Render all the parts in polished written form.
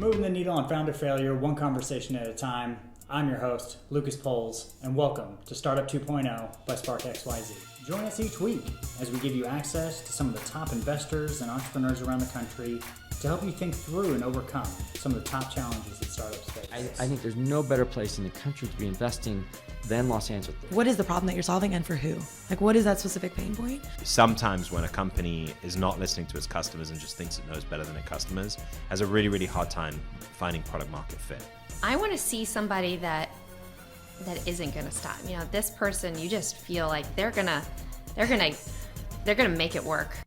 Moving the needle on founder failure, one conversation at a time. I'm your host, Lucas Poles, and welcome to Startup 2.0 by Spark XYZ. Join us each week as we give you access to some of the top investors and entrepreneurs around the country to help you think through and overcome some of the top challenges that startups face. I think there's no better place in the country to be investing than Los Angeles. What is the problem that you're solving and for who? Like, what is that specific pain point? Sometimes when a company is not listening to its customers and just thinks it knows better than its customers, has a really, really hard time finding product market fit. I want to see somebody that isn't going to stop. You know, this person, you just feel like they're gonna make it work.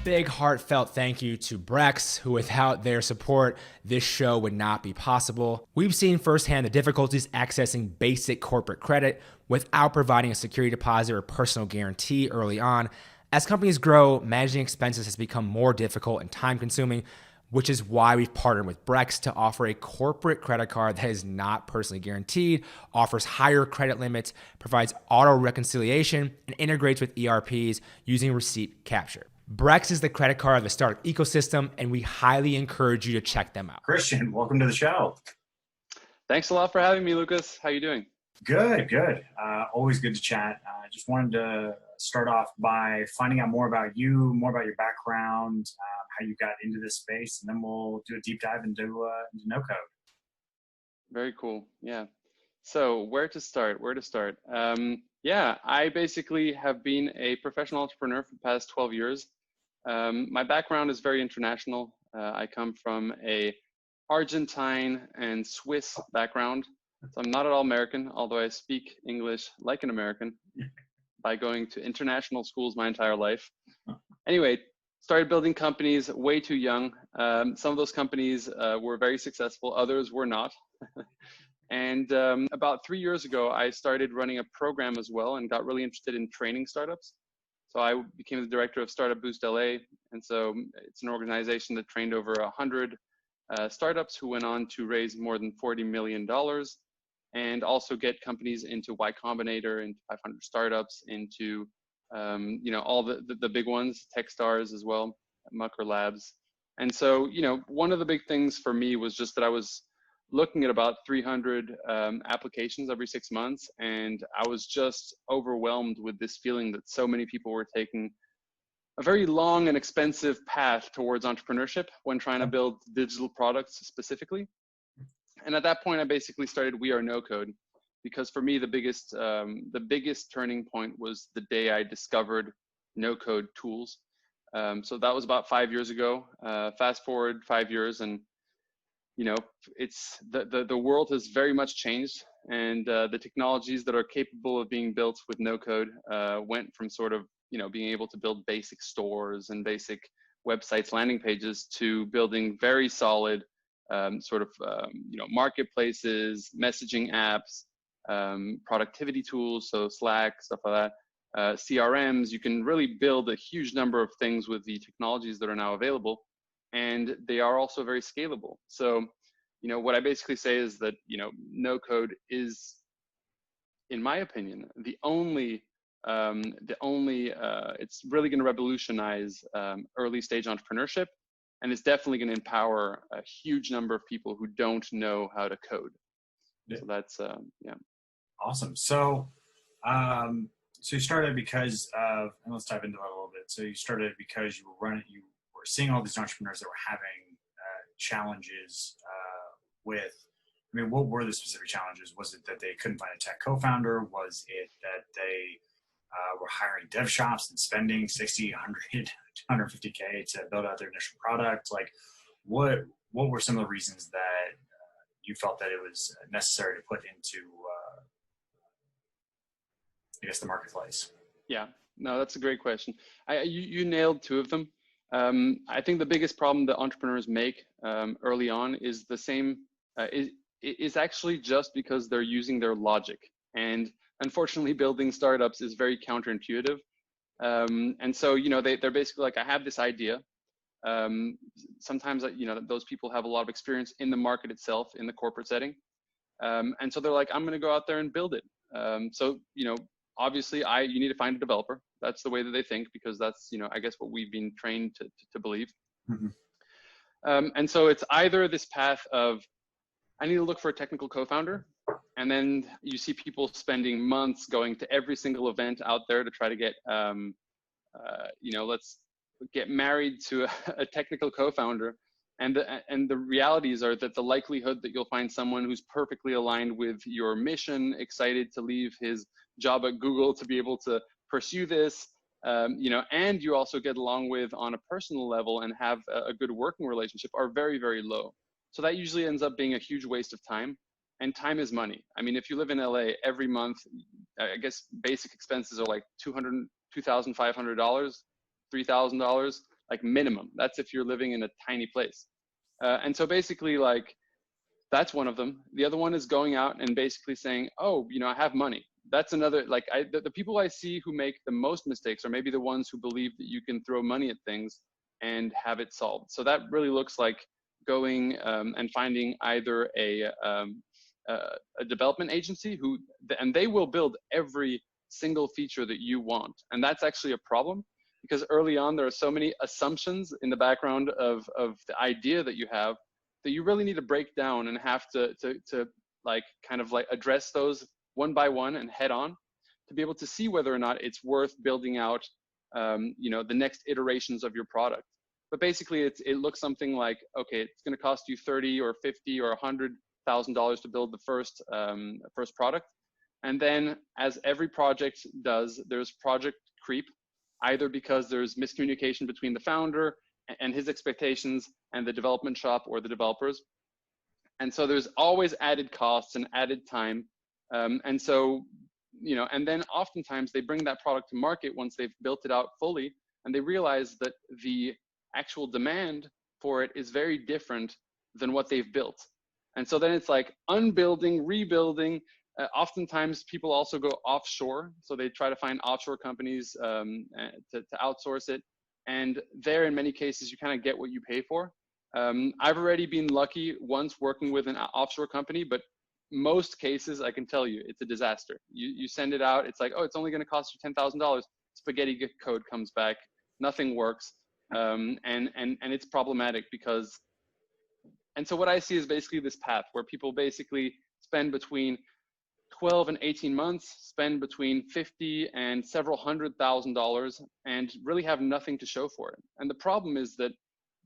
Big heartfelt thank you to Brex, who without their support, this show would not be possible. We've seen firsthand the difficulties accessing basic corporate credit without providing a security deposit or personal guarantee early on. As companies grow, managing expenses has become more difficult and time consuming, which is why we've partnered with Brex to offer a corporate credit card that is not personally guaranteed, offers higher credit limits, provides auto reconciliation, and integrates with ERPs using receipt capture. Brex is the credit card of the startup ecosystem, and we highly encourage you to check them out. Christian, welcome to the show. Thanks a lot for having me, Lucas. How you doing? Good. Always good to chat. I just wanted to start off by finding out more about you, more about your background, how you got into this space, and then we'll do a deep dive into no code. Very cool. Yeah. So where to start? Yeah, I basically have been a professional entrepreneur for the past 12 years. My background is very international. I come from a Argentine and Swiss background. So I'm not at all American, although I speak English like an American by going to international schools my entire life. Anyway, started building companies way too young. Some of those companies were very successful, others were not. And about 3 years ago, I started running a program as well and got really interested in training startups. So I became the director of Startup Boost LA. And so it's an organization that trained over 100 startups who went on to raise more than $40 million and also get companies into YCombinator, into 500 startups, into all the big ones, Techstars as well, Mucker Labs. And so, one of the big things for me was just that I was looking at about 300 applications every 6 months, and I was just overwhelmed with this feeling that so many people were taking a very long and expensive path towards entrepreneurship when trying to build digital products specifically. And at that point, I basically started WeAreNoCode, because for me, the biggest turning point was the day I discovered no-code tools. So that was about 5 years ago. Fast forward 5 years, and it's the world has very much changed, and the technologies that are capable of being built with no code went from sort of being able to build basic stores and basic websites, landing pages, to building very solid marketplaces, messaging apps, productivity tools, so Slack, stuff like that, CRMs. You can really build a huge number of things with the technologies that are now available. And they are also very scalable. So, what I basically say is that, no code is, in my opinion, the only, it's really going to revolutionize early stage entrepreneurship. And it's definitely going to empower a huge number of people who don't know how to code. So that's, yeah. Awesome. So, you started because of, and let's dive into that a little bit. So you started because you were seeing all these entrepreneurs that were having challenges what were the specific challenges? Was it that they couldn't find a tech co-founder? Was it that they were hiring dev shops and spending 60, 100, 150K to build out their initial product? Like, what were some of the reasons that you felt that it was necessary to put into, the marketplace? Yeah, no, that's a great question. You nailed two of them. I think the biggest problem that entrepreneurs make early on is the same, is actually just because they're using their logic. And unfortunately, building startups is very counterintuitive. And so, they're basically like, I have this idea. Sometimes, those people have a lot of experience in the market itself, in the corporate setting. And so they're like, I'm going to go out there and build it. So, obviously, you need to find a developer. That's the way that they think, because that's, I guess what we've been trained to believe. And so it's either this path of, I need to look for a technical co-founder. And then you see people spending months going to every single event out there to try to get, let's get married to a technical co-founder. And the realities are that the likelihood that you'll find someone who's perfectly aligned with your mission, excited to leave his job at Google to be able to pursue this, and you also get along with on a personal level and have a good working relationship, are very, very low. So that usually ends up being a huge waste of time. And time is money. I mean, if you live in LA, every month, I guess basic expenses are like $2,500, $3,000, like minimum. That's if you're living in a tiny place. And so basically, like, that's one of them. The other one is going out and basically saying, oh, I have money. That's another, like, the people I see who make the most mistakes are maybe the ones who believe that you can throw money at things and have it solved. So that really looks like going and finding either a development agency and they will build every single feature that you want. And that's actually a problem, because early on there are so many assumptions in the background of the idea that you have that you really need to break down and have to like kind of like address those one by one and head on to be able to see whether or not it's worth building out the next iterations of your product. But basically it looks something like, okay, it's going to cost you 30 or 50 or $100,000 to build the first product. And then, as every project does, there's project creep, either because there's miscommunication between the founder and his expectations and the development shop or the developers. And so there's always added costs and added time. And so, and then oftentimes they bring that product to market once they've built it out fully, and they realize that the actual demand for it is very different than what they've built. And so then it's like unbuilding, rebuilding. Oftentimes people also go offshore. So they try to find offshore companies to outsource it. And there, in many cases, you kind of get what you pay for. I've already been lucky once working with an offshore company, but most cases, I can tell you, it's a disaster. You send it out, it's like, oh, it's only going to cost you $10,000. Spaghetti code comes back, nothing works, and it's problematic because. And so what I see is basically this path where people basically spend between 12 and 18 months, spend between 50 and several $100,000, and really have nothing to show for it. And the problem is that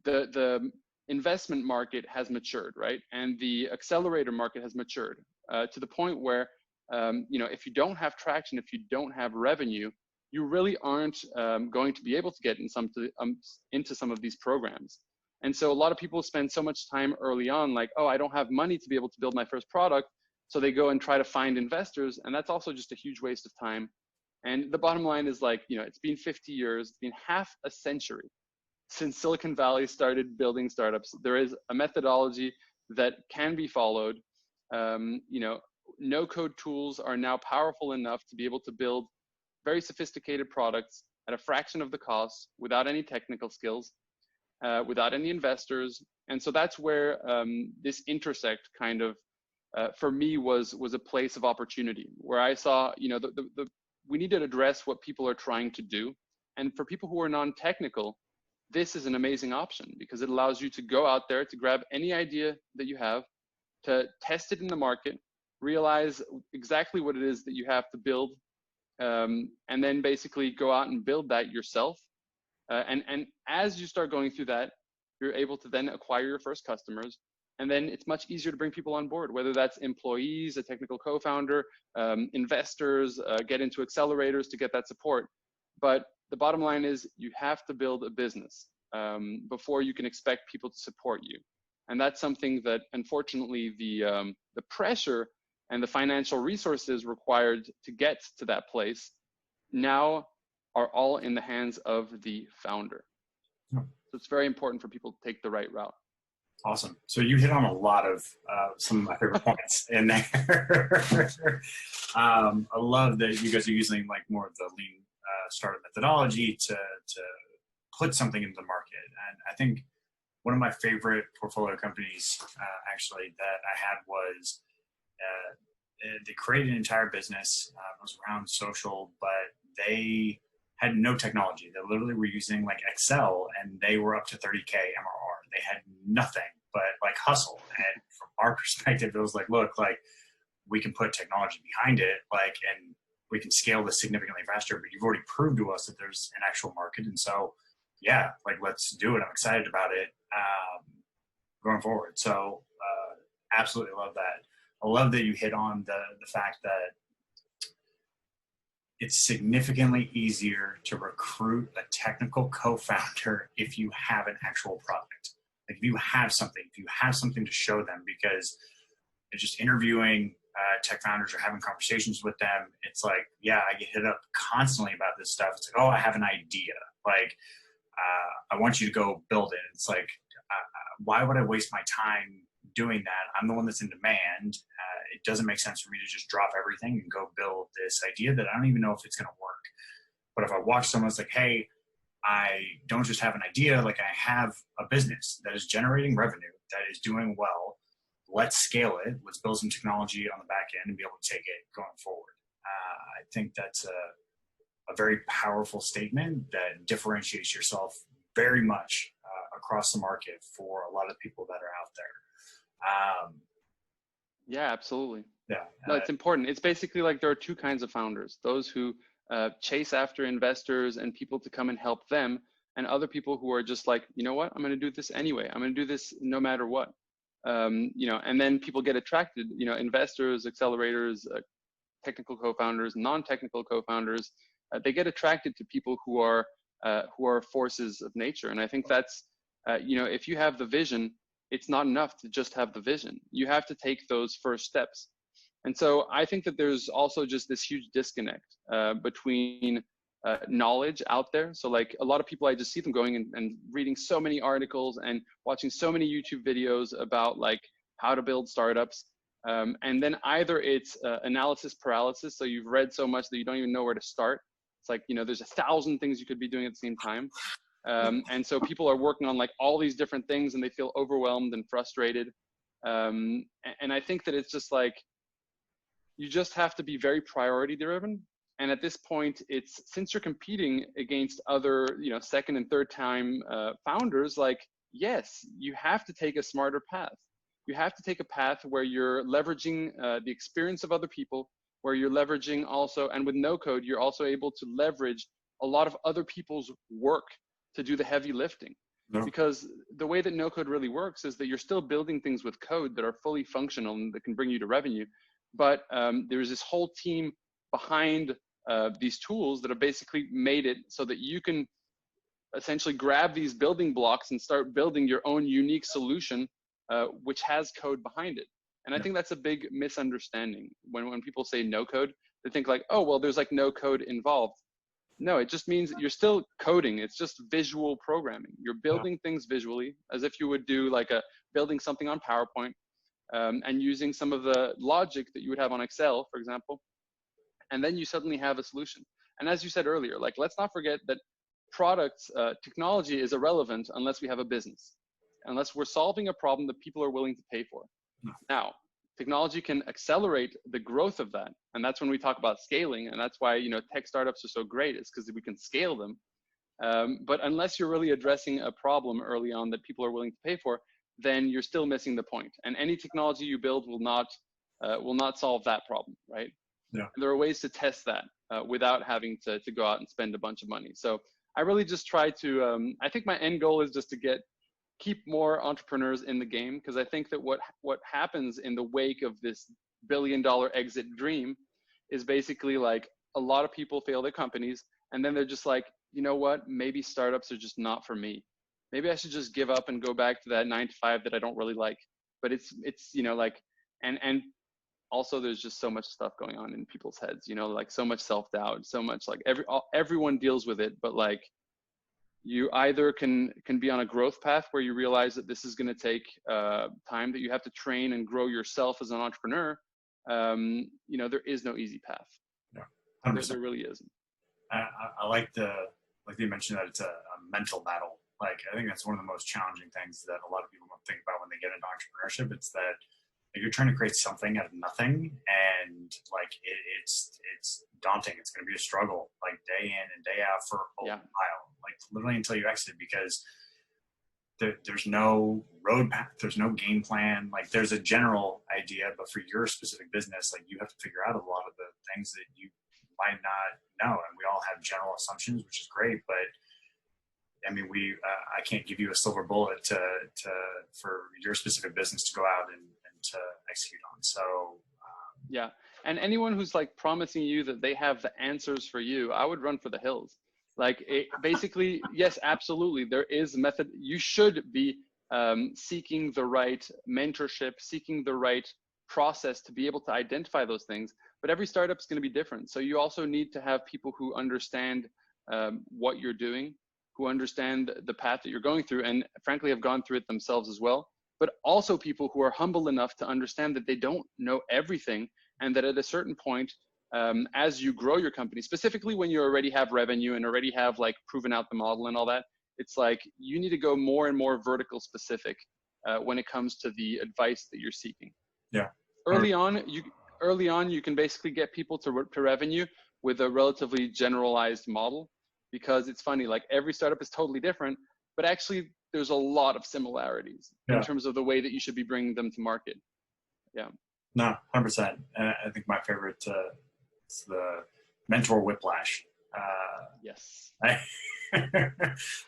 the investment market has matured, right? And the accelerator market has matured to the point where, if you don't have traction, if you don't have revenue, you really aren't going to be able to get into some of these programs. And so a lot of people spend so much time early on, like, oh, I don't have money to be able to build my first product. So they go and try to find investors. And that's also just a huge waste of time. And the bottom line is, like, it's been 50 years, it's been half a century since Silicon Valley started building startups. There is a methodology that can be followed. No-code tools are now powerful enough to be able to build very sophisticated products at a fraction of the cost without any technical skills. Without any investors. And so that's where this intersect kind of, for me, was a place of opportunity, where I saw, we need to address what people are trying to do. And for people who are non-technical, this is an amazing option because it allows you to go out there to grab any idea that you have, to test it in the market, realize exactly what it is that you have to build, and then basically go out and build that yourself. And as you start going through that, you're able to then acquire your first customers. And then it's much easier to bring people on board, whether that's employees, a technical co-founder, investors, get into accelerators to get that support. But the bottom line is you have to build a business before you can expect people to support you. And that's something that, unfortunately, the pressure and the financial resources required to get to that place now are all in the hands of the founder. So it's very important for people to take the right route. Awesome. So you hit on a lot of some of my favorite points in there. I love that you guys are using like more of the lean startup methodology to put something into the market. And I think one of my favorite portfolio companies actually that I had was they created an entire business. It was around social, but they had no technology. They literally were using like Excel, and they were up to 30K MRR. They had nothing but like hustle. And from our perspective, it was like, look, like we can put technology behind it, like, and we can scale this significantly faster, but you've already proved to us that there's an actual market. And so, yeah, like, let's do it. I'm excited about it going forward. So absolutely love that. I love that you hit on the fact that it's significantly easier to recruit a technical co-founder if you have an actual product. Like if you have something to show them, because it's just interviewing tech founders or having conversations with them. It's like, yeah, I get hit up constantly about this stuff. It's like, oh, I have an idea. Like, I want you to go build it. It's like, why would I waste my time doing that? I'm the one that's in demand. It doesn't make sense for me to just drop everything and go build this idea that I don't even know if it's going to work. But if I watch someone that's like, hey, I don't just have an idea, like I have a business that is generating revenue, that is doing well. Let's scale it. Let's build some technology on the back end and be able to take it going forward. I think that's a very powerful statement that differentiates yourself very much across the market for a lot of people that are out there. Yeah, absolutely. Yeah. No, it's important. It's basically like there are two kinds of founders: those who chase after investors and people to come and help them, and other people who are just like, you know what, I'm going to do this anyway. I'm going to do this no matter what. And then people get attracted, investors, accelerators, technical co-founders, non-technical co-founders, they get attracted to people who are forces of nature. And I think that's, if you have the vision, it's not enough to just have the vision. You have to take those first steps. And so I think that there's also just this huge disconnect between knowledge out there. So like a lot of people, I just see them going and reading so many articles and watching so many YouTube videos about like how to build startups. And then either it's analysis paralysis. So you've read so much that you don't even know where to start. It's like, there's 1,000 things you could be doing at the same time. And so people are working on like all these different things and they feel overwhelmed and frustrated. And I think that it's just like, you just have to be very priority driven. And at this point, it's, since you're competing against other, second and third time founders, like, yes, you have to take a smarter path. You have to take a path where you're leveraging the experience of other people, where you're leveraging also, and with no code, you're also able to leverage a lot of other people's work to do the heavy lifting. Yeah. Because the way that no code really works is that you're still building things with code that are fully functional and that can bring you to revenue. But there's this whole team behind these tools that have basically made it so that you can essentially grab these building blocks and start building your own unique solution, which has code behind it. And I think that's a big misunderstanding. When people say no code, they think like, oh, well, there's like no code involved. No, it just means you're still coding. It's just visual programming. You're building things visually as if you would do like building something on PowerPoint, and using some of the logic that you would have on Excel, for example. And then you suddenly have a solution. And as you said earlier, like, let's not forget that products, technology is irrelevant unless we have a business, unless we're solving a problem that people are willing to pay for. Now, technology can accelerate the growth of that. And that's when we talk about scaling. And that's why, tech startups are so great, is because we can scale them. But unless you're really addressing a problem early on that people are willing to pay for, then you're still missing the point. And any technology you build will not solve that problem, right? Yeah. And there are ways to test that without having to go out and spend a bunch of money. So I really just try to, I think my end goal is just to keep more entrepreneurs in the game, because I think that what happens in the wake of this billion-dollar exit dream is basically like a lot of people fail their companies, and then they're just like, you know what, maybe startups are just not for me. Maybe I should just give up and go back to that 9-to-5 that I don't really like. But it's like, and also there's just so much stuff going on in people's heads, like so much self-doubt, so much like everyone deals with it, but like, you either can be on a growth path where you realize that this is going to take time, that you have to train and grow yourself as an entrepreneur. There is no easy path. Yeah, there really isn't. I like you mentioned that it's a mental battle. Like, I think that's one of the most challenging things that a lot of people don't think about when they get into entrepreneurship. It's that you're trying to create something out of nothing, and like it's daunting. It's going to be a struggle, like day in and day out for a Yeah. while, like literally until you exit, because there's no roadmap, there's no game plan. Like there's a general idea, but for your specific business, like you have to figure out a lot of the things that you might not know. And we all have general assumptions, which is great, but I mean, I can't give you a silver bullet for your specific business to go out and to execute on. So Yeah. And anyone who's like promising you that they have the answers for you, I would run for the hills. Like basically, yes, absolutely. There is a method. You should be seeking the right mentorship, seeking the right process to be able to identify those things. But every startup is going to be different. So you also need to have people who understand what you're doing, who understand the path that you're going through, and frankly have gone through it themselves as well. But also people who are humble enough to understand that they don't know everything, and that at a certain point, as you grow your company, specifically when you already have revenue and already have like proven out the model and all that, it's like you need to go more and more vertical specific when it comes to the advice that you're seeking. yeah, Early on, you can basically get people to revenue with a relatively generalized model, because it's funny, like every startup is totally different, but actually there's a lot of similarities in terms of the way that you should be bringing them to market. Yeah. No, 100%. I think my favorite is the mentor whiplash. Yes. I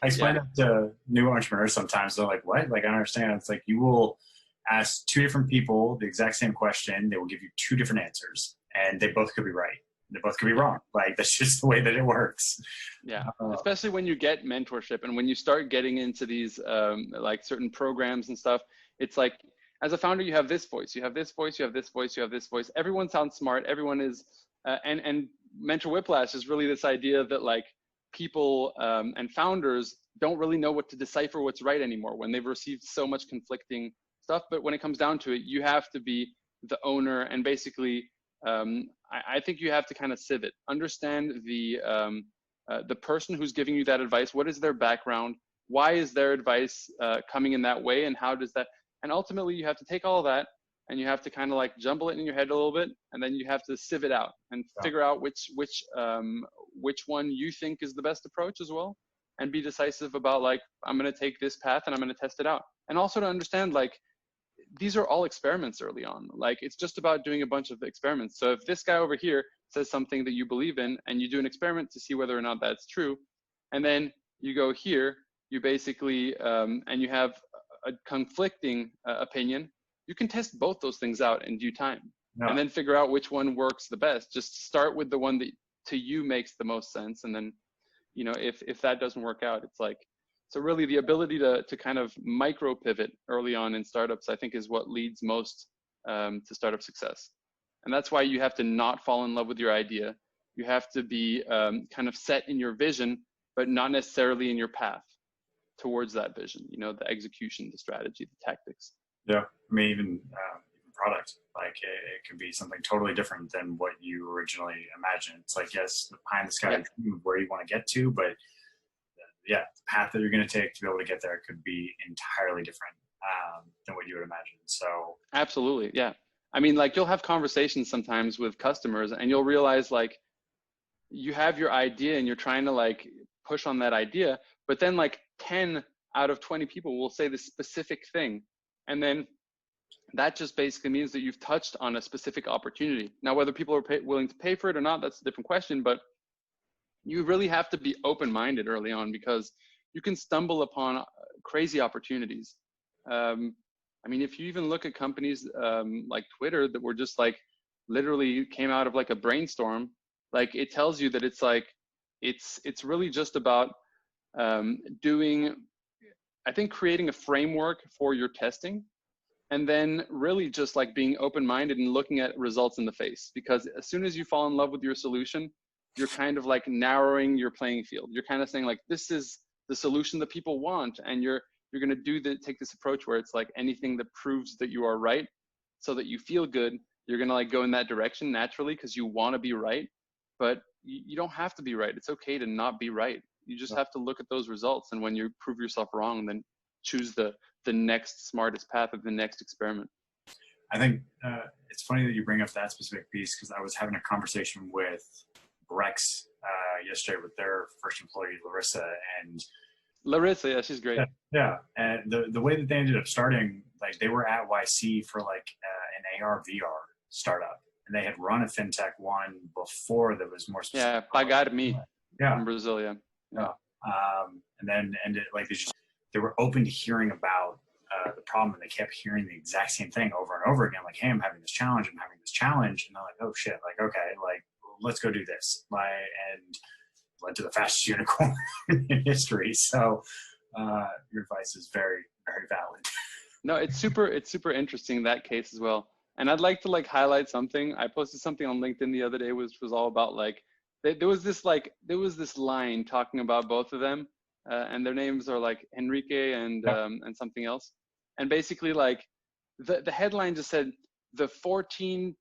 explain it to new entrepreneurs sometimes. They're like, what? Like, I don't understand. It's like you will ask two different people the exact same question. They will give you two different answers, and they both could be right. They both could be wrong. Like, that's just the way that it works. Yeah. Especially when you get mentorship and when you start getting into these like certain programs and stuff, it's like, as a founder, you have this voice, you have this voice, you have this voice, you have this voice. Everyone sounds smart. Everyone is, and mentor whiplash is really this idea that like people and founders don't really know what to decipher what's right anymore when they've received so much conflicting stuff. But when it comes down to it, you have to be the owner, and basically, I think you have to kind of sieve it, understand the person who's giving you that advice. What is their background? Why is their advice coming in that way? And how does that? And ultimately, you have to take all of that and you have to kind of like jumble it in your head a little bit, and then you have to sieve it out and figure out which one you think is the best approach as well, and be decisive about like, I'm going to take this path and I'm going to test it out. And also to understand like, these are all experiments early on. Like it's just about doing a bunch of experiments. So if this guy over here says something that you believe in, and you do an experiment to see whether or not that's true, and then you go here, you basically, and you have a conflicting opinion, you can test both those things out in due time, and then figure out which one works the best. Just start with the one that to you makes the most sense. And then, you know, if that doesn't work out, it's like, so really the ability to kind of micro pivot early on in startups, I think is what leads most to startup success. And that's why you have to not fall in love with your idea. You have to be kind of set in your vision, but not necessarily in your path towards that vision, you know, the execution, the strategy, the tactics. Yeah. I mean, even product, like it could be something totally different than what you originally imagined. It's like, yes, the pie in the sky dream of where you want to get to, but the path that you're going to take to be able to get there could be entirely different than what you would imagine. So absolutely. Yeah. I mean, like you'll have conversations sometimes with customers and you'll realize like you have your idea and you're trying to like push on that idea, but then like 10 out of 20 people will say this specific thing. And then that just basically means that you've touched on a specific opportunity. Now, whether people are willing to pay for it or not, that's a different question, but you really have to be open-minded early on, because you can stumble upon crazy opportunities. I mean, if you even look at companies like Twitter that were just like literally came out of like a brainstorm, like it tells you that it's like, it's really just about I think creating a framework for your testing, and then really just like being open-minded and looking at results in the face. Because as soon as you fall in love with your solution, you're kind of like narrowing your playing field. You're kind of saying like, this is the solution that people want. And you're going to take this approach where it's like anything that proves that you are right so that you feel good, you're going to like go in that direction naturally because you want to be right. But you don't have to be right. It's okay to not be right. You just have to look at those results. And when you prove yourself wrong, then choose the next smartest path of the next experiment. I think it's funny that you bring up that specific piece, because I was having a conversation with Brex yesterday with their first employee, Larissa, and Larissa, yeah, she's great. yeah. And the way that they ended up starting, like they were at YC for like an AR VR startup, and they had run a fintech one before that was more specific. Yeah, Pagar.me. Yeah, In Brazil, yeah. And then they were open to hearing about the problem, and they kept hearing the exact same thing over and over again. Like, hey, I'm having this challenge, and they're like, oh shit, like okay, like let's go do this, like, and led to the fastest unicorn in history. So your advice is very, very valid. No, it's super interesting, that case as well. And I'd like to like highlight something. I posted something on LinkedIn the other day, which was all about like there was this line talking about both of them, and their names are like Enrique and something else. And basically like the headline just said the 14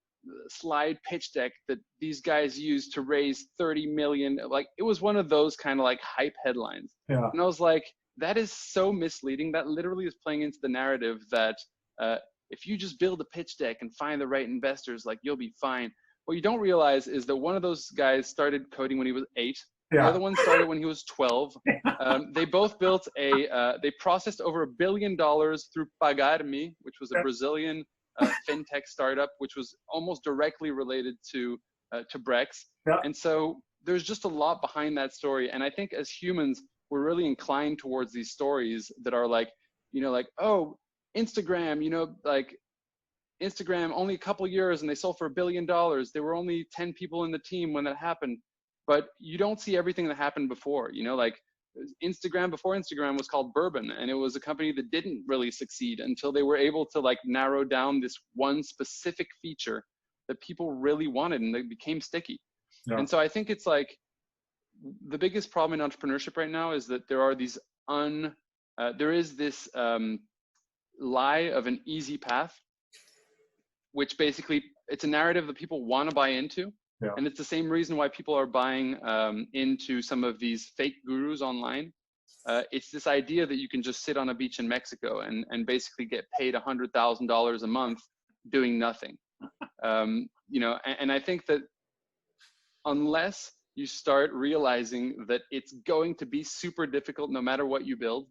slide pitch deck that these guys used to raise 30 million. Like it was one of those kind of like hype headlines. Yeah. And I was like, that is so misleading. That literally is playing into the narrative that if you just build a pitch deck and find the right investors, like you'll be fine. What you don't realize is that one of those guys started coding when he was 8. Yeah. The other one started when he was 12. They both built they processed over $1 billion through Pagar.me, which was a Brazilian fintech startup, which was almost directly related to Brex. Yeah. And so there's just a lot behind that story. And I think as humans, we're really inclined towards these stories that are like, like, oh, Instagram, like Instagram only a couple years and they sold for $1 billion. There were only 10 people in the team when that happened. But you don't see everything that happened before, like Instagram before Instagram was called Bourbon, and it was a company that didn't really succeed until they were able to like narrow down this one specific feature that people really wanted, and they became sticky. Yeah. And so I think it's like the biggest problem in entrepreneurship right now is that there are these there is this lie of an easy path, which basically it's a narrative that people want to buy into. Yeah. And it's the same reason why people are buying into some of these fake gurus online. It's this idea that you can just sit on a beach in Mexico and basically get paid $100,000 a month doing nothing. And I think that unless you start realizing that it's going to be super difficult no matter what you build,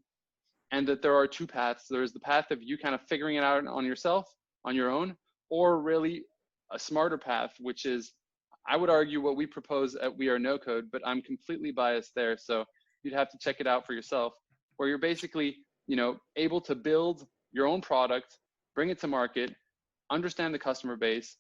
and that there are two paths. There's the path of you kind of figuring it out on yourself, on your own, or really a smarter path, which is, I would argue, what we propose at WeAreNoCode, but I'm completely biased there. So you'd have to check it out for yourself, where you're basically, able to build your own product, bring it to market, understand the customer base,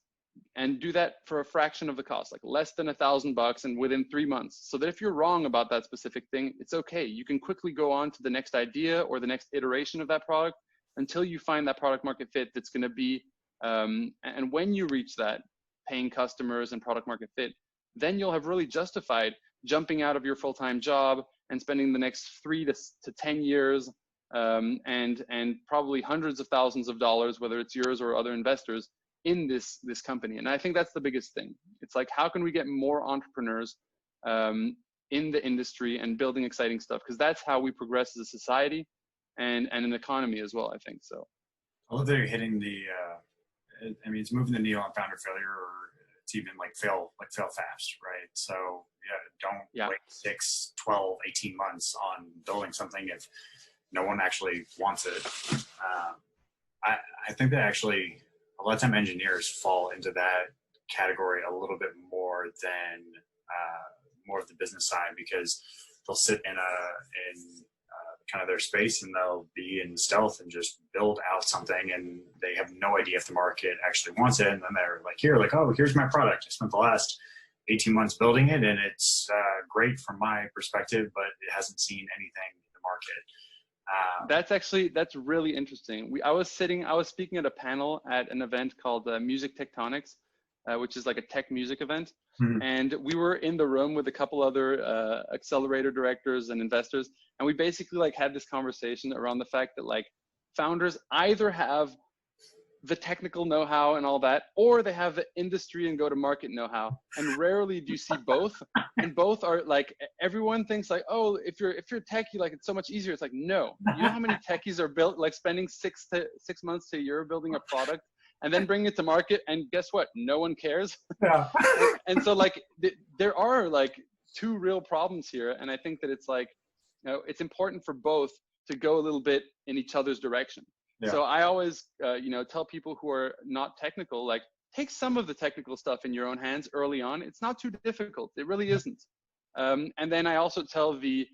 and do that for a fraction of the cost, like less than $1,000 and within 3 months. So that if you're wrong about that specific thing, it's okay. You can quickly go on to the next idea or the next iteration of that product until you find that product market fit that's going to be, and when you reach that, paying customers and product market fit, then you'll have really justified jumping out of your full-time job and spending the next 3 to 10 years and probably hundreds of thousands of dollars, whether it's yours or other investors, in this company. And I think that's the biggest thing. It's like, how can we get more entrepreneurs in the industry and building exciting stuff? Because that's how we progress as a society and an economy as well, I think. So I love that you're hitting it's moving the needle on founder failure, or it's even like fail fast, right? So don't wait 6, 12, 18 months on building something if no one actually wants it. I think that actually a lot of time engineers fall into that category a little bit more than more of the business side, because they'll sit in kind of their space and they'll be in stealth and just build out something, and they have no idea if the market actually wants it. And then they're like, here's my product. I spent the last 18 months building it, and it's great from my perspective, but it hasn't seen anything in the market. That's really interesting. I was speaking at a panel at an event called Music Tectonics, which is like a tech music event. Mm-hmm. And we were in the room with a couple other accelerator directors and investors. And we basically like had this conversation around the fact that like founders either have the technical know-how and all that, or they have the industry and go-to-market know-how. And rarely do you see both. And both are like, everyone thinks like, oh, if you're techie, like it's so much easier. It's like, no. You know how many techies are built, like spending 6 months to a year building a product and then bringing it to market, and guess what? No one cares. Yeah. And so like there are like two real problems here. And I think that it's like, you know, it's important for both to go a little bit in each other's direction. Yeah. So I always, you know, tell people who are not technical, like, take some of the technical stuff in your own hands early on. It's not too difficult. It really isn't. And then I also tell the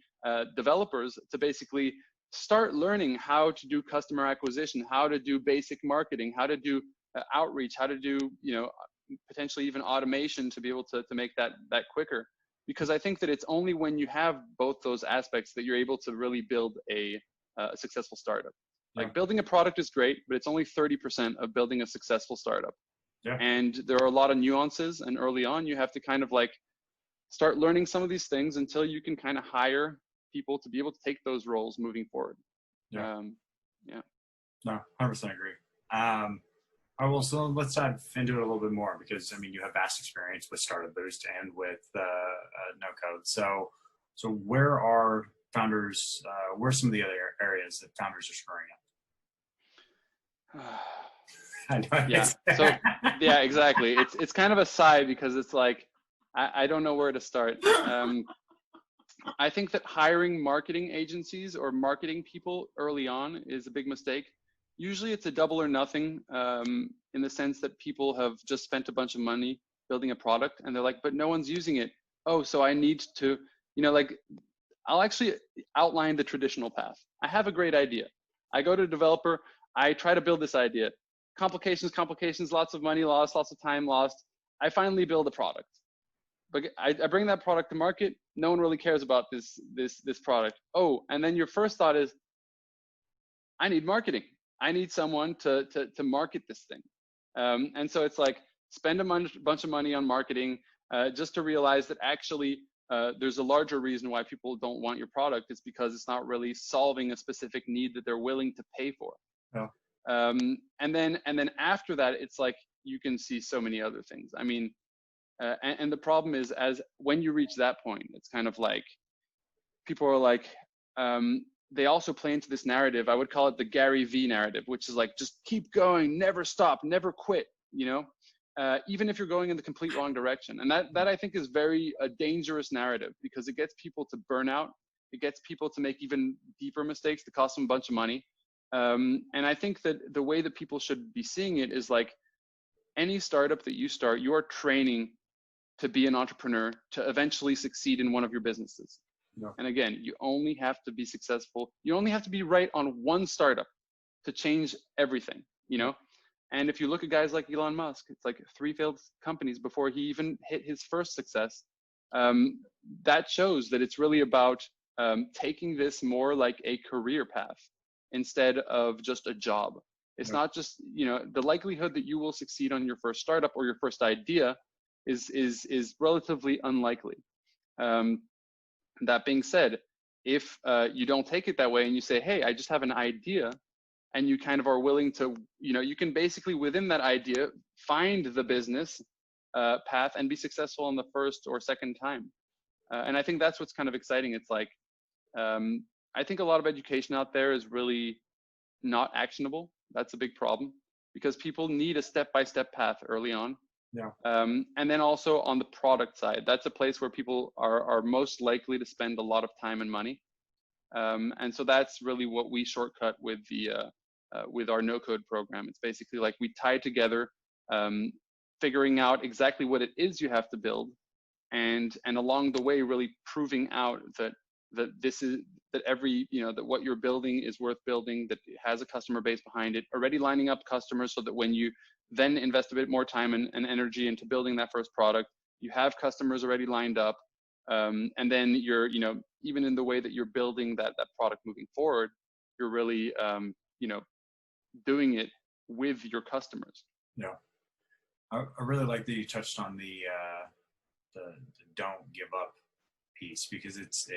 developers to basically start learning how to do customer acquisition, how to do basic marketing, how to do outreach, how to do, you know, potentially even automation to be able to make that quicker. Because I think that it's only when you have both those aspects that you're able to really build a successful startup. Like building a product is great, but it's only 30% of building a successful startup. Yeah. And there are a lot of nuances, and early on you have to kind of like start learning some of these things until you can kind of hire people to be able to take those roles moving forward. Yeah. Yeah. No, 100% agree. All right, well, so let's dive into it a little bit more, because I mean, you have vast experience with Startup Boost and with no code. So where are founders? Where are some of the other areas that founders are screwing up? Yeah. So yeah, exactly. It's kind of a sigh, because it's like I don't know where to start. I think that hiring marketing agencies or marketing people early on is a big mistake. Usually it's a double or nothing, in the sense that people have just spent a bunch of money building a product and they're like, but no one's using it. Oh, so I need to, you know, like, I'll actually outline the traditional path. I have a great idea. I go to a developer, I try to build this idea. Complications, lots of money lost, lots of time lost. I finally build a product. But I bring that product to market. No one really cares about this product. Oh, and then your first thought is, I need marketing. I need someone to market this thing. And so it's like, spend a bunch of money on marketing, just to realize that actually there's a larger reason why people don't want your product. It's because it's not really solving a specific need that they're willing to pay for. Yeah. And then after that, it's like, you can see so many other things. I mean, and the problem is, as when you reach that point, it's kind of like, people are like, they also play into this narrative. I would call it the Gary V narrative, which is like, just keep going, never stop, never quit, you know, even if you're going in the complete wrong direction. And that I think is very a dangerous narrative, because it gets people to burn out. It gets people to make even deeper mistakes that cost them a bunch of money. And I think that the way that people should be seeing it is like, any startup that you start, you are training to be an entrepreneur, to eventually succeed in one of your businesses. Yeah. And again, you only have to be successful. You only have to be right on one startup to change everything, you know? And if you look at guys like Elon Musk, it's like 3 failed companies before he even hit his first success. That shows that it's really about taking this more like a career path instead of just a job. It's not just, you know, the likelihood that you will succeed on your first startup or your first idea is relatively unlikely. That being said, if you don't take it that way and you say, hey, I just have an idea, and you kind of are willing to, you know, you can basically within that idea find the business path and be successful on the first or second time. And I think that's what's kind of exciting. It's like, I think a lot of education out there is really not actionable. That's a big problem, because people need a step-by-step path early on. Yeah. And then also on the product side, that's a place where people are most likely to spend a lot of time and money. And so that's really what we shortcut with with our no-code program. It's basically like we tie together figuring out exactly what it is you have to build, and along the way really proving out that every, you know, that what you're building is worth building, that it has a customer base behind it, already lining up customers, so that when you then invest a bit more time and energy into building that first product, you have customers already lined up. And then you're, you know, even in the way that you're building that product moving forward, you're really, you know, doing it with your customers. Yeah. I really like that you touched on the don't give up piece, because it's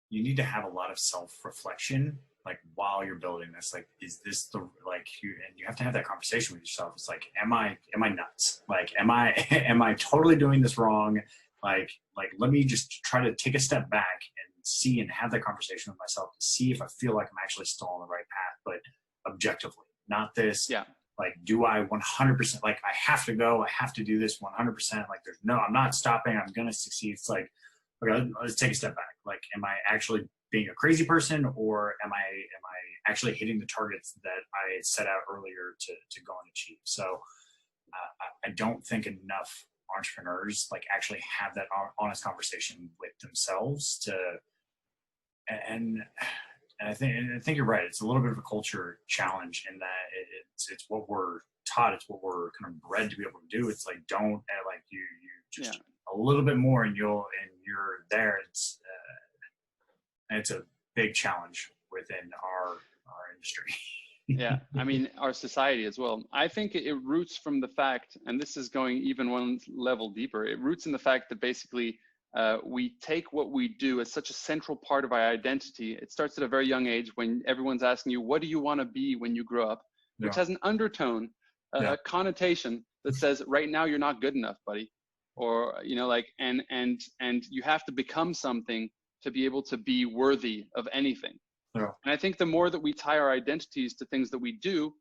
you need to have a lot of self-reflection, like while you're building this. Like, is this the, like, and you have to have that conversation with yourself. It's like, am I nuts? Like, am I totally doing this wrong? Like let me just try to take a step back and see and have that conversation with myself to see if I feel like I'm actually still on the right path, but objectively, not this. Yeah. Like, do I 100%, like, I have to go, I have to do this 100%. Like, I'm not stopping. I'm going to succeed. It's like, okay, let's take a step back. Like, am I actually being a crazy person, or am I actually hitting the targets that I set out earlier to go and achieve? So I don't think enough entrepreneurs like actually have that honest conversation with themselves and I think you're right. It's a little bit of a culture challenge in that it's what we're taught. It's what we're kind of bred to be able to do. It's like, don't like you just a little bit more and you're there. It's a big challenge within our industry. Yeah, I mean, our society as well. I think it roots from the fact, and this is going even one level deeper, it roots in the fact that basically we take what we do as such a central part of our identity. It starts at a very young age when everyone's asking you, what do you want to be when you grow up? Which has an undertone, a connotation that says, right now you're not good enough, buddy. Or, like, and you have to become something to be able to be worthy of anything. Yeah. And I think the more that we tie our identities to things that we do,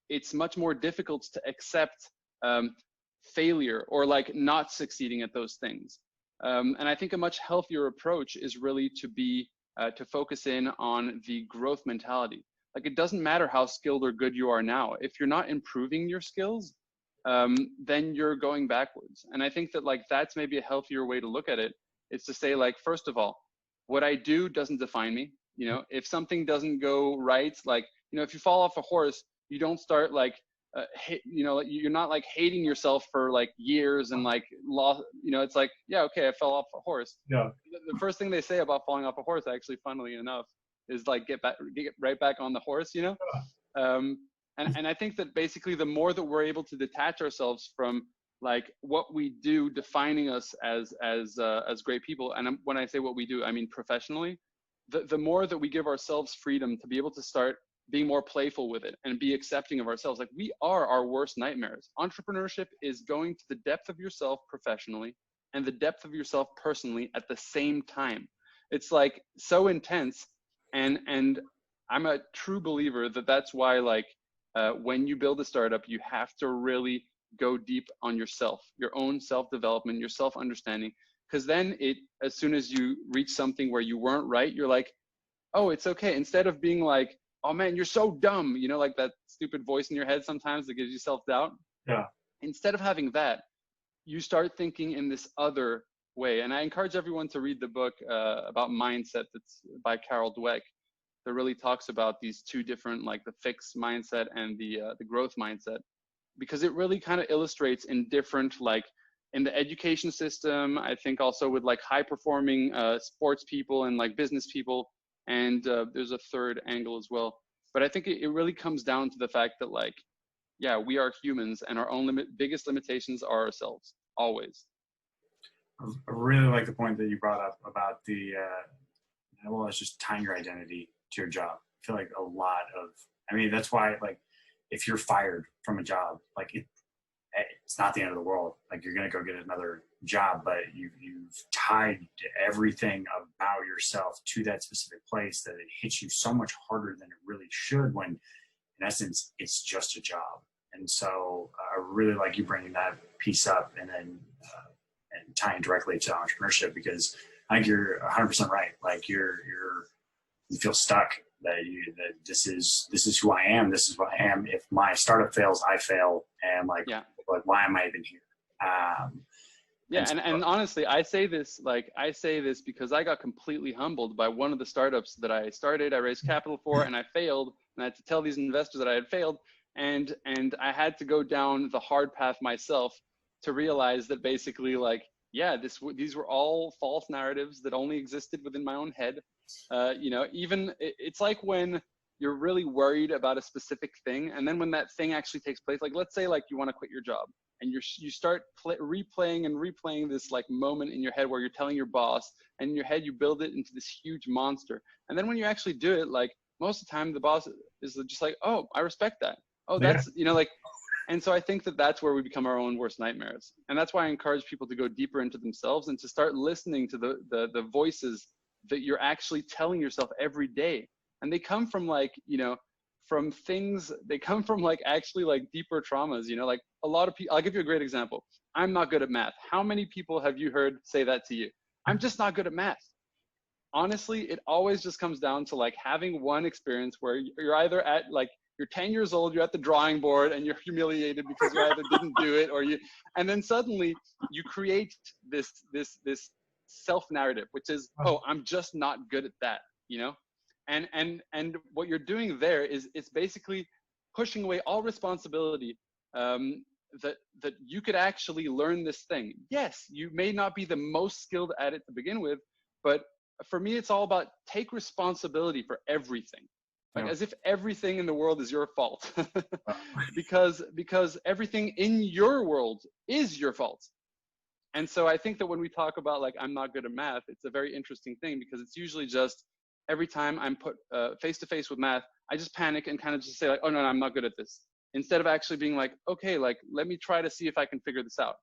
it's much more difficult to accept failure or like not succeeding at those things. And I think a much healthier approach is really to focus in on the growth mentality. Like, it doesn't matter how skilled or good you are now. If you're not improving your skills, then you're going backwards. And I think that like that's maybe a healthier way to look at it. Is to say, like, first of all, what I do doesn't define me. If something doesn't go right, like, if you fall off a horse, you don't start like, you're not like hating yourself for like years and like lost, it's like, yeah, okay, I fell off a horse. Yeah. The first thing they say about falling off a horse, actually, funnily enough, is like, get right back on the horse, And I think that basically the more that we're able to detach ourselves from like what we do defining us as great people, and when I say what we do, I mean professionally, the more that we give ourselves freedom to be able to start being more playful with it and be accepting of ourselves. Like, we are our worst nightmares. Entrepreneurship is going to the depth of yourself professionally and the depth of yourself personally at the same time. It's like so intense. And I'm a true believer that that's why, like, when you build a startup, you have to really go deep on yourself, your own self-development, your self-understanding. Because then as soon as you reach something where you weren't right, you're like, oh, it's okay. Instead of being like, oh man, you're so dumb, like that stupid voice in your head sometimes that gives you self-doubt. Yeah. Instead of having that, you start thinking in this other way. And I encourage everyone to read the book about mindset that's by Carol Dweck, that really talks about these two different, like the fixed mindset and the growth mindset, because it really kind of illustrates in different, like in the education system, I think also with like high performing sports people and like business people. And there's a third angle as well. But I think it really comes down to the fact that, like, yeah, we are humans and our own biggest limitations are ourselves, always. I really like the point that you brought up about it's just tying your identity to your job. I feel like that's why, like, if you're fired from a job, like it's not the end of the world. Like, you're going to go get another job, but you've tied everything about yourself to that specific place that it hits you so much harder than it really should, when in essence, it's just a job. And so I really like you bringing that piece up and then and tying directly to entrepreneurship, because I think you're 100% right. Like, you feel stuck that this is who I am. This is what I am. If my startup fails, I fail. And like why am I even here? And honestly, I say this because I got completely humbled by one of the startups that I started. I raised capital for, and I failed. And I had to tell these investors that I had failed. And I had to go down the hard path myself to realize that basically, like, yeah, these were all false narratives that only existed within my own head. It's like when you're really worried about a specific thing, and then when that thing actually takes place, like let's say like you want to quit your job, and you start replaying this like moment in your head where you're telling your boss, and in your head you build it into this huge monster, and then when you actually do it, like most of the time the boss is just like, oh, I respect that. Oh, that's and so I think that that's where we become our own worst nightmares, and that's why I encourage people to go deeper into themselves and to start listening to the voices that you're actually telling yourself every day. And they come from like, from things, they come from like actually like deeper traumas, you know, like a lot of people, I'll give you a great example. I'm not good at math. How many people have you heard say that to you? I'm just not good at math. Honestly, it always just comes down to like having one experience where you're either at like, you're 10 years old, you're at the drawing board and you're humiliated because you either didn't do it or and then suddenly you create this self-narrative, which is, oh, I'm just not good at that, you know? And what you're doing there is it's basically pushing away all responsibility, that you could actually learn this thing. Yes, you may not be the most skilled at it to begin with, but for me, it's all about take responsibility for everything. Like as if everything in the world is your fault, because everything in your world is your fault. And so I think that when we talk about like, I'm not good at math, it's a very interesting thing because it's usually just every time I'm put face to face with math, I just panic and kind of just say like, oh no, I'm not good at this. Instead of actually being like, okay, like, let me try to see if I can figure this out.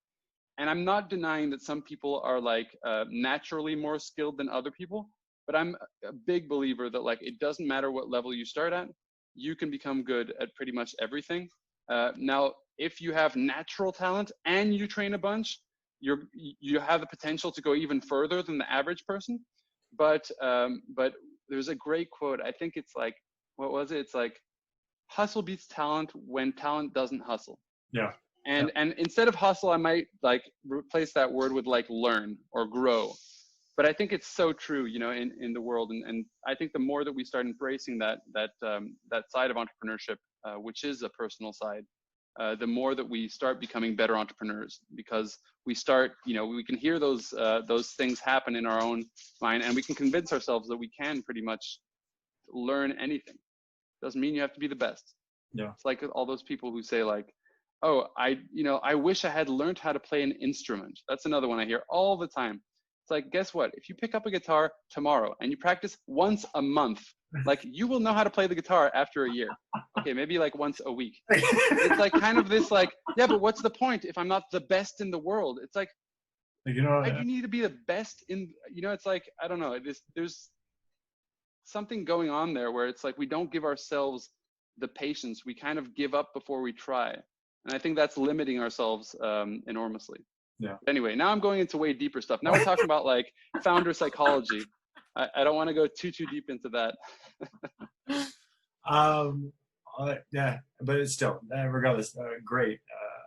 And I'm not denying that some people are like naturally more skilled than other people, but I'm a big believer that like, it doesn't matter what level you start at, you can become good at pretty much everything. Now, if you have natural talent and you train a bunch, you have the potential to go even further than the average person. But there's a great quote. I think it's like, what was it? It's like, hustle beats talent when talent doesn't hustle. Yeah. And instead of hustle, I might like replace that word with like learn or grow. But I think it's so true, you know, in the world. And I think the more that we start embracing that side of entrepreneurship, which is a personal side, the more that we start becoming better entrepreneurs, because we start, you know, we can hear those things happen in our own mind, and we can convince ourselves that we can pretty much learn anything. Doesn't mean you have to be the best. Yeah. It's like all those people who say like, oh, I wish I had learned how to play an instrument. That's another one I hear all the time. It's like, guess what? If you pick up a guitar tomorrow and you practice once a month, like you will know how to play the guitar after a year. Okay, maybe like once a week. It's like kind of this like, yeah, but what's the point if I'm not the best in the world? It's like, you know, you need to be the best in, you know, it's like, I don't know, there's something going on there where it's like, we don't give ourselves the patience. We kind of give up before we try. And I think that's limiting ourselves enormously. Yeah. Anyway, now I'm going into way deeper stuff. Now we're talking about like founder psychology. I don't want to go too deep into that. Yeah, but it's still, regardless, great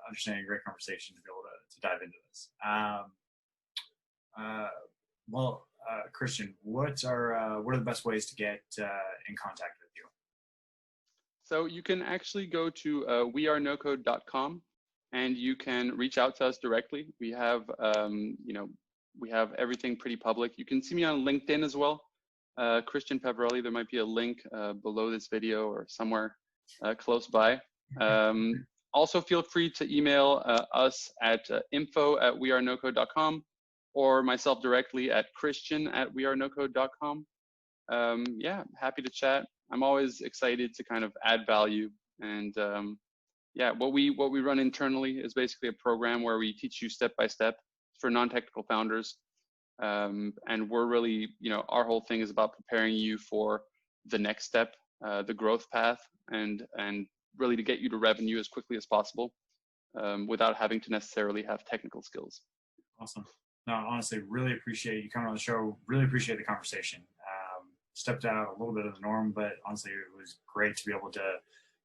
understanding, great conversation to be able to dive into this. Well, Christian, what are the best ways to get in contact with you? So you can actually go to WeAreNoCode.com and you can reach out to us directly. We have, we have everything pretty public. You can see me on LinkedIn as well. Christian Peverelli, there might be a link below this video or somewhere close by. Also feel free to email us at info@wearenocode.com or myself directly at christian@wearenocode.com. Yeah, happy to chat. I'm always excited to kind of add value. And yeah, what we run internally is basically a program where we teach you step by step for non-technical founders. And we're really, our whole thing is about preparing you for the next step, the growth path, and really to get you to revenue as quickly as possible without having to necessarily have technical skills. Awesome. No, honestly, really appreciate you coming on the show. Really appreciate the conversation. Stepped out a little bit of the norm, but honestly, it was great to be able to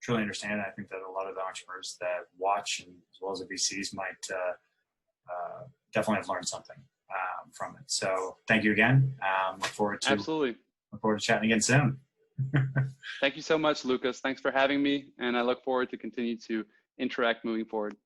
truly understand. I think that a lot of the entrepreneurs that watch, and as well as the VCs, might definitely have learned something from it. So thank you again. Look forward to chatting again soon. Thank you so much, Lucas. Thanks for having me, and I look forward to continue to interact moving forward.